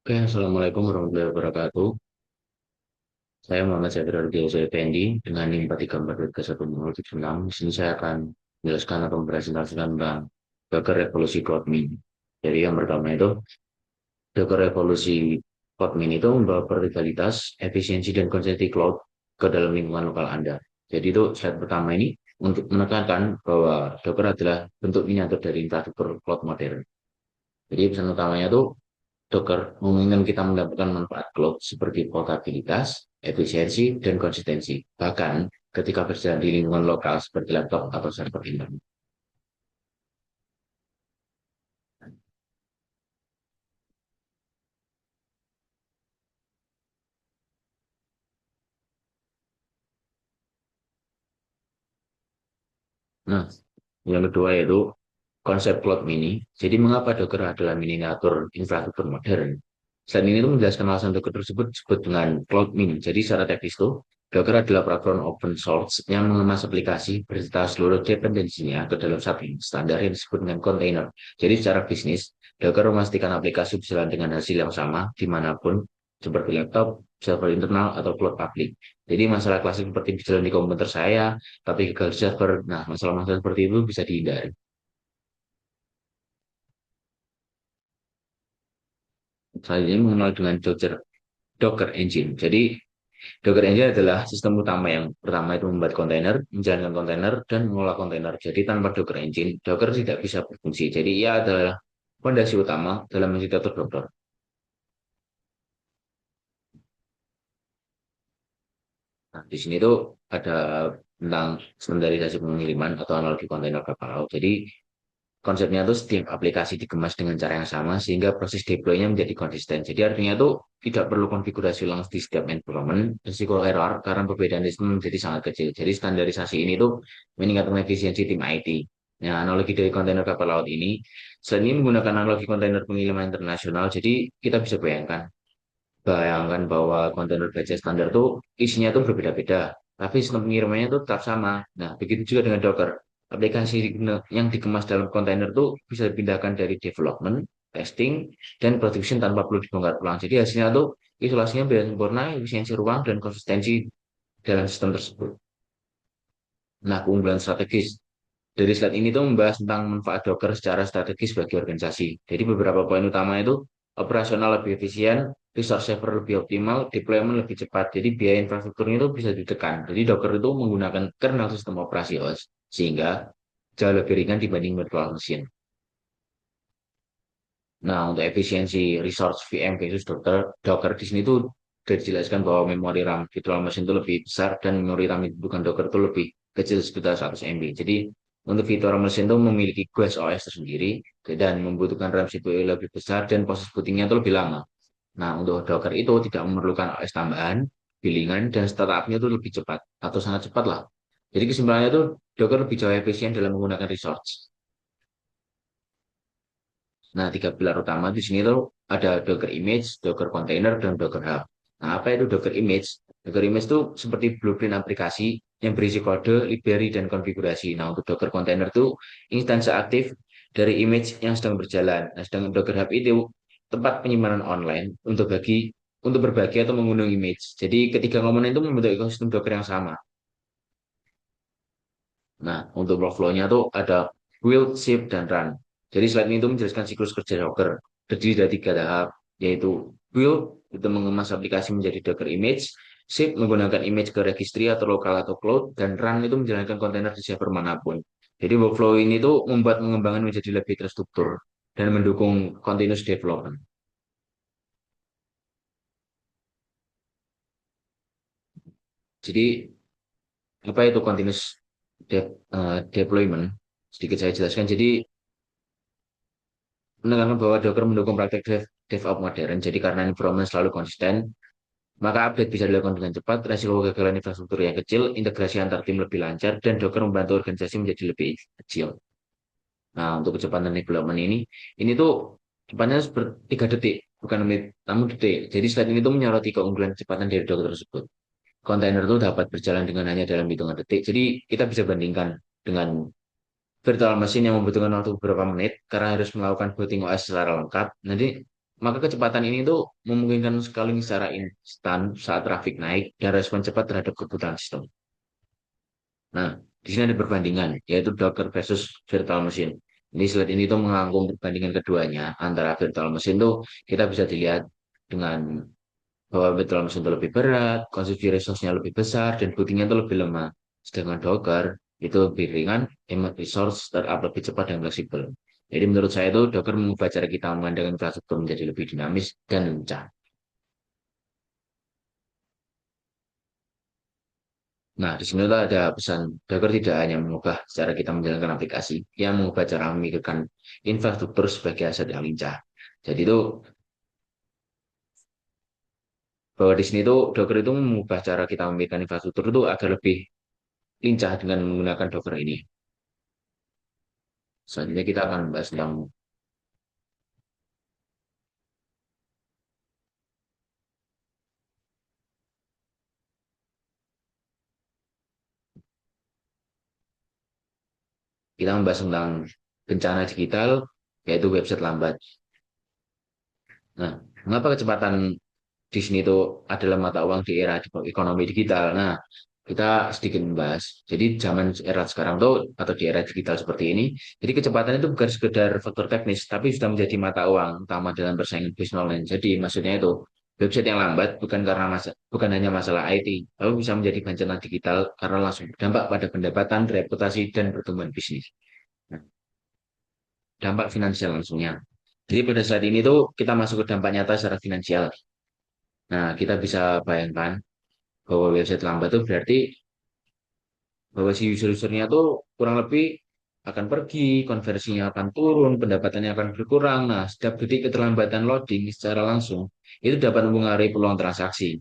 Oke, Assalamualaikum warahmatullahi wabarakatuh. Saya Muhammad Syafir Ardiansyah Effendi dengan NIM 43431076. Di sini saya akan menjelaskan atau mempresentasikan tentang Docker Revolusi CloudMin. Jadi yang pertama itu, Docker Revolusi CloudMin itu membawa vertikalitas, efisiensi, dan konsistensi cloud ke dalam lingkungan lokal Anda. Jadi itu slide pertama ini untuk menekankan bahwa Docker adalah bentuk miniatur dari infrastruktur cloud modern. Jadi pesan utamanya itu Docker memungkinkan kita mendapatkan manfaat cloud seperti portabilitas, efisiensi, dan konsistensi. Bahkan ketika berjalan di lingkungan lokal seperti laptop atau server internet. Nah, yang kedua yaitu konsep cloud mini. Jadi mengapa Docker adalah miniatur infrastruktur modern? Selain ini itu menjelaskan alasan Docker tersebut disebut dengan cloud mini. Jadi secara teknis itu, Docker adalah platform open source yang mengemas aplikasi berserta seluruh dependensinya ke dalam satu standar yang disebut dengan container. Jadi secara bisnis, Docker memastikan aplikasi berjalan dengan hasil yang sama dimanapun, seperti laptop, server internal, atau cloud public. Jadi masalah klasik seperti berjalan di komputer saya, tapi gagal di server. Nah, masalah-masalah seperti itu bisa dihindari. Selanjutnya mengenal dengan Docker Engine. Jadi Docker Engine adalah sistem utama yang pertama itu membuat kontainer, menjalankan kontainer, dan mengolah kontainer. Jadi tanpa Docker Engine, Docker tidak bisa berfungsi. Jadi ia adalah fondasi utama dalam arsitektur Docker. Nah, di sini tuh ada tentang standarisasi pengiriman atau analogi kontainer kapal laut. Jadi konsepnya tuh setiap aplikasi dikemas dengan cara yang sama sehingga proses deploy-nya menjadi konsisten. Jadi artinya tuh tidak perlu konfigurasi ulang di setiap environment, risiko error karena perbedaan sistem menjadi sangat kecil. Jadi standarisasi ini tuh meningkatkan efisiensi tim IT. Nah, analogi dari kontainer kapal laut ini, selain ini menggunakan analogi kontainer pengiriman internasional, jadi kita bisa bayangkan bahwa kontainer baja standar tuh isinya tuh berbeda-beda, tapi sistem pengirimannya tuh tetap sama. Nah, begitu juga dengan Docker. Aplikasi yang dikemas dalam kontainer tuh bisa dipindahkan dari development, testing, dan production tanpa perlu dibongkar ulang. Jadi hasilnya tuh isolasinya bisa sempurna, efisiensi ruang, dan konsistensi dalam sistem tersebut. Nah, keunggulan strategis. Dari slide ini tuh membahas tentang manfaat Docker secara strategis bagi organisasi. Jadi beberapa poin utama itu operasional lebih efisien, resource server lebih optimal, deployment lebih cepat. Jadi biaya infrastrukturnya itu bisa ditekan. Jadi Docker itu menggunakan kernel sistem operasi OS sehingga jauh lebih ringan dibanding virtual machine. Nah, untuk efisiensi resource VM versus Docker di sini tuh sudah dijelaskan bahwa memori RAM virtual machine itu lebih besar dan memori RAM yang bukan Docker itu lebih kecil sekitar 100 MB. Jadi untuk virtual machine itu memiliki guest OS tersendiri dan membutuhkan RAM CPU lebih besar dan proses bootingnya itu lebih lama. Nah, untuk Docker itu tidak memerlukan OS tambahan, bilingan, dan startupnya itu lebih cepat atau sangat cepat lah. Jadi kesimpulannya itu Docker lebih jauh efisien dalam menggunakan resource. Nah, tiga pilar utama di sini tuh ada Docker Image, Docker Container, dan Docker Hub. Nah, apa itu Docker Image? Docker Image itu seperti blueprint aplikasi yang berisi kode, library, dan konfigurasi. Nah, untuk Docker Container itu instansi aktif dari image yang sedang berjalan. Nah, sedangkan Docker Hub itu tempat penyimpanan online untuk berbagi atau mengunduh image. Jadi ketiga komponen itu membentuk ekosistem Docker yang sama. Nah, untuk workflow-nya tuh ada build, ship, dan run. Jadi slide ini tuh menjelaskan siklus kerja Docker. Terdiri dari tiga tahap, yaitu build, itu mengemas aplikasi menjadi Docker image, ship, menggunakan image ke registry atau lokal atau cloud, dan run itu menjalankan kontainer di server manapun. Jadi workflow ini tuh membuat pengembangan menjadi lebih terstruktur dan mendukung continuous development. Jadi apa itu continuous deployment? Sedikit saya jelaskan. Jadi menekankan bahwa Docker mendukung praktek DevOps modern. Jadi karena environment selalu konsisten, maka update bisa dilakukan dengan cepat, resiko kegagalan infrastruktur yang kecil, integrasi antar tim lebih lancar, dan Docker membantu organisasi menjadi lebih kecil. Nah, untuk kecepatan development ini tuh cepatnya seperti 3 detik, bukan menit, namun detik. Jadi slide ini tuh menyoroti keunggulan kecepatan dari Docker tersebut. Kontainer itu dapat berjalan dengan hanya dalam hitungan detik. Jadi kita bisa bandingkan dengan virtual machine yang membutuhkan waktu beberapa menit karena harus melakukan booting OS secara lengkap. Nanti Maka kecepatan ini tuh memungkinkan scaling secara instan saat traffic naik dan respon cepat terhadap kebutuhan sistem. Nah, di sini ada perbandingan, yaitu Docker versus virtual machine. Ini slide ini tuh mengangkum perbandingan keduanya antara virtual machine tuh kita bisa dilihat dengan bahwa virtual machine itu lebih berat, konsumsi resource-nya lebih besar, dan booting-nya itu lebih lemah. Sedangkan Docker itu lebih ringan, hemat resource, startup lebih cepat dan fleksibel. Jadi menurut saya itu Docker mengubah cara kita memandang infrastruktur menjadi lebih dinamis dan lincah. Nah, di sini tuh ada pesan Docker tidak hanya mengubah cara kita menjalankan aplikasi, yang mengubah cara memikirkan infrastruktur sebagai aset yang lincah. Jadi itu bahwa di sini tuh Docker itu mengubah cara kita memikirkan infrastruktur itu agar lebih lincah dengan menggunakan Docker ini. Selanjutnya kita akan bahas tentang kita membahas tentang bencana digital yaitu website lambat. Nah, mengapa kecepatan di sini itu adalah mata uang di era ekonomi digital? Nah, kita sedikit membahas. Jadi zaman era sekarang tuh atau di era digital seperti ini, jadi kecepatan itu bukan sekedar faktor teknis, tapi sudah menjadi mata uang utama dalam persaingan bisnis online. Jadi maksudnya itu website yang lambat bukan hanya masalah IT, tapi bisa menjadi bencana digital karena langsung berdampak pada pendapatan, reputasi, dan pertumbuhan bisnis. Nah, dampak finansial langsungnya. Jadi pada saat ini tuh kita masuk ke dampak nyata secara finansial. Nah, kita bisa bayangkan bahwa website lambat itu berarti bahwa si user-usernya tuh kurang lebih akan pergi, konversinya akan turun, pendapatannya akan berkurang. Nah, setiap detik keterlambatan loading secara langsung itu dapat mempengaruhi peluang transaksi.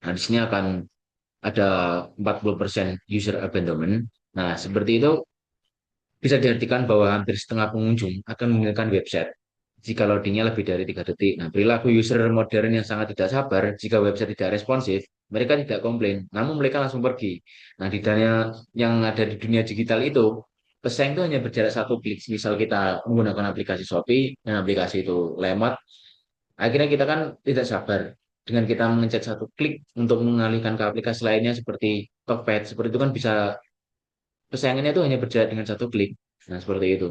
Nah, di sini akan ada 40% user abandonment. Nah, seperti itu bisa diartikan bahwa hampir setengah pengunjung akan meninggalkan website jika loadingnya lebih dari 3 detik. Nah, perilaku user modern yang sangat tidak sabar jika website tidak responsif, mereka tidak komplain, namun mereka langsung pergi. Nah, di dunia yang ada di dunia digital itu, pesaing itu hanya berjarak 1 klik. Misal kita menggunakan aplikasi Shopee dan aplikasi itu lemot, akhirnya kita kan tidak sabar. Dengan kita mengencet 1 klik untuk mengalihkan ke aplikasi lainnya seperti Tokped, seperti itu kan bisa pesaingnya itu hanya berjarak dengan 1 klik. Nah, seperti itu.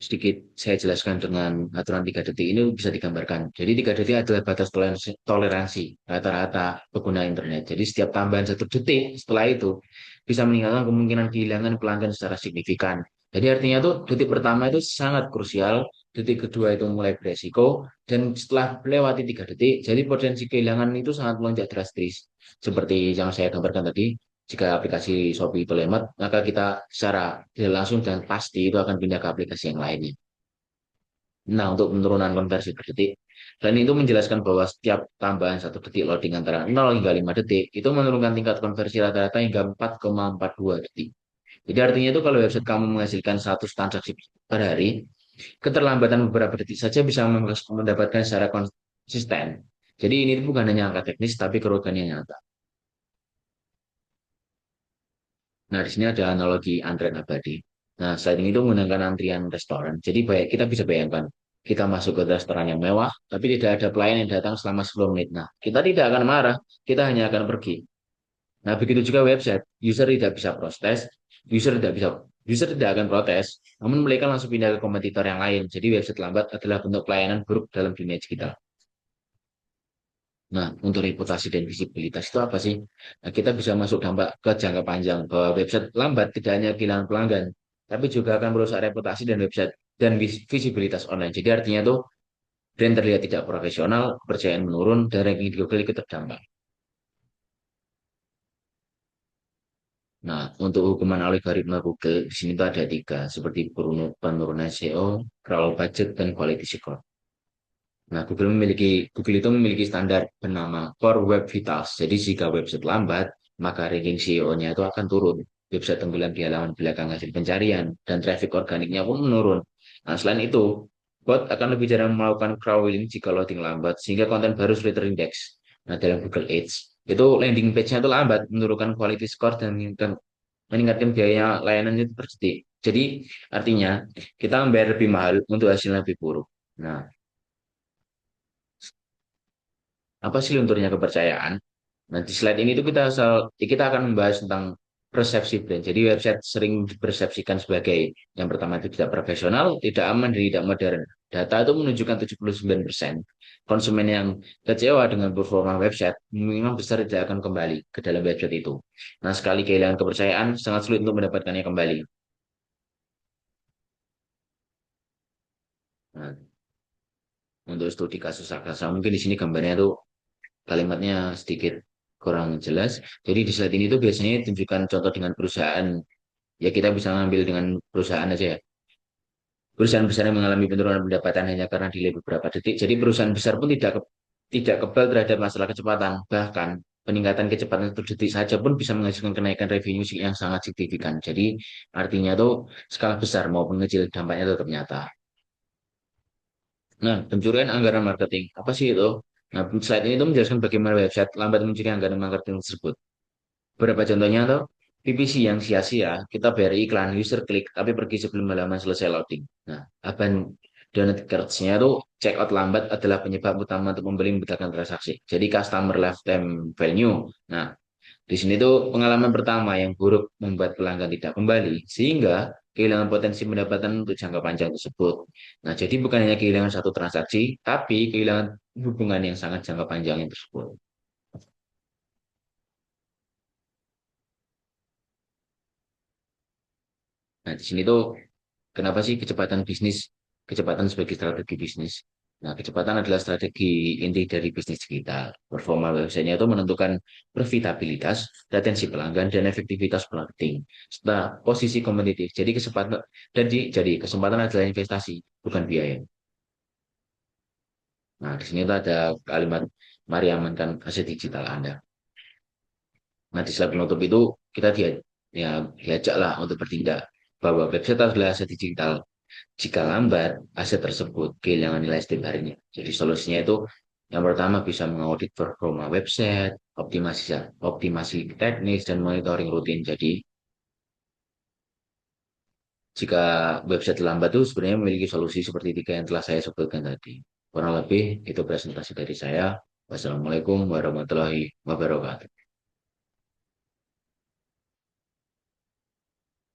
Sedikit saya jelaskan dengan aturan 3 detik ini bisa digambarkan. Jadi 3 detik adalah batas toleransi rata-rata pengguna internet. Jadi setiap tambahan 1 detik setelah itu bisa meningkatkan kemungkinan kehilangan pelanggan secara signifikan. Jadi artinya tuh detik pertama itu sangat krusial, detik kedua itu mulai beresiko, dan setelah melewati 3 detik, jadi potensi kehilangan itu sangat melonjak drastis. Seperti yang saya gambarkan tadi, jika aplikasi Shopee itu lemot, maka kita secara tidak langsung dan pasti itu akan pindah ke aplikasi yang lainnya. Nah, untuk penurunan konversi per detik, dan itu menjelaskan bahwa setiap tambahan 1 detik loading antara 0 hingga 5 detik, itu menurunkan tingkat konversi rata-rata hingga 4,42 detik. Jadi artinya itu kalau website kamu menghasilkan 100 transaksi per hari, keterlambatan beberapa detik saja bisa mendapatkan secara konsisten. Jadi ini bukan hanya angka teknis, tapi kerugian yang nyata. Nah, di sini ada analogi antrean abadi. Nah, selain ini itu menggunakan antrian restoran. Jadi kita bisa bayangkan, kita masuk ke restoran yang mewah, tapi tidak ada pelayan yang datang selama 10 menit. Nah, kita tidak akan marah, kita hanya akan pergi. Nah, begitu juga website. User tidak akan protes, namun mereka langsung pindah ke kompetitor yang lain. Jadi website lambat adalah bentuk pelayanan buruk dalam dunia digital. Nah, untuk reputasi dan visibilitas itu apa sih? Nah, kita bisa masuk dampak ke jangka panjang bahwa website lambat tidak hanya kehilangan pelanggan, tapi juga akan merusak reputasi dan website dan visibilitas online. Jadi artinya tuh brand terlihat tidak profesional, kepercayaan menurun, dan ranking di Google ikut terdampak. Nah, untuk hukuman algoritma Google di sini tuh ada 3, seperti penurunan SEO, crawl budget, dan quality score. Nah, Google itu memiliki standar bernama Core Web Vitals. Jadi jika website lambat, maka ranking SEO-nya itu akan turun. Website tenggelam di halaman belakang hasil pencarian dan traffic organiknya pun menurun. Nah, selain itu, bot akan lebih jarang melakukan crawling jika loading lambat sehingga konten baru sulit terindeks. Nah, dalam Google Ads, itu landing page-nya itu lambat, menurunkan quality score dan meningkatkan biaya layanan itu terjadi. Jadi, artinya kita membayar lebih mahal untuk hasil yang lebih buruk. Nah, apa sih lunturnya kepercayaan? Nah, di slide ini tuh kita akan membahas tentang persepsi brand. Jadi website sering dipersepsikan sebagai yang pertama itu tidak profesional, tidak aman, dan tidak modern. Data itu menunjukkan 79% konsumen yang kecewa dengan performa website memang besar tidak akan kembali ke dalam website itu. Nah, sekali kehilangan kepercayaan, sangat sulit untuk mendapatkannya kembali. Nah, untuk studi kasus akasa, mungkin di sini gambarnya tuh kalimatnya sedikit kurang jelas. Jadi di slide ini tuh biasanya tunjukkan contoh dengan perusahaan. Ya kita bisa ngambil dengan perusahaan aja ya. Perusahaan besar yang mengalami penurunan pendapatan hanya karena delay beberapa detik. Jadi perusahaan besar pun tidak kebal terhadap masalah kecepatan. Bahkan peningkatan kecepatan satu detik saja pun bisa menghasilkan kenaikan revenue yang sangat signifikan. Jadi artinya tuh skala besar maupun kecil dampaknya tetap nyata. Nah, pencurian anggaran marketing. Apa sih itu? Nah, slide ini tuh menjelaskan bagaimana website lambat mencuri anggaran marketing tersebut. Beberapa contohnya tuh PPC yang sia-sia, kita bayar iklan, user klik, tapi pergi sebelum halaman selesai loading. Nah, donat cards-nya tuh check out lambat adalah penyebab utama untuk membeli membatalkan transaksi. Jadi customer lifetime value. Nah, di sini tuh pengalaman pertama yang buruk membuat pelanggan tidak kembali, sehingga kehilangan potensi pendapatan untuk jangka panjang tersebut. Nah, jadi bukan hanya kehilangan satu transaksi, tapi kehilangan hubungan yang sangat jangka panjang yang tersebut. Nah, di sini tuh kenapa sih kecepatan sebagai strategi bisnis? Nah, kecepatan adalah strategi inti dari bisnis digital. Performa websitenya itu menentukan profitabilitas, retensi pelanggan, dan efektivitas marketing. Serta posisi kompetitif. Jadi kesempatan adalah investasi, bukan biaya. Nah, di sini tuh ada kalimat mari amankan aset digital Anda. Nah, di slide penutup itu kita ya, diajaklah untuk bertindak bahwa website adalah aset digital. Jika lambat, aset tersebut kehilangan nilai setiap harinya. Jadi solusinya itu yang pertama bisa mengaudit performa website, optimasi teknis, dan monitoring rutin. Jadi jika website lambat itu sebenarnya memiliki solusi seperti tiga yang telah saya sebutkan tadi. Kurang lebih itu presentasi dari saya. Wassalamualaikum warahmatullahi wabarakatuh.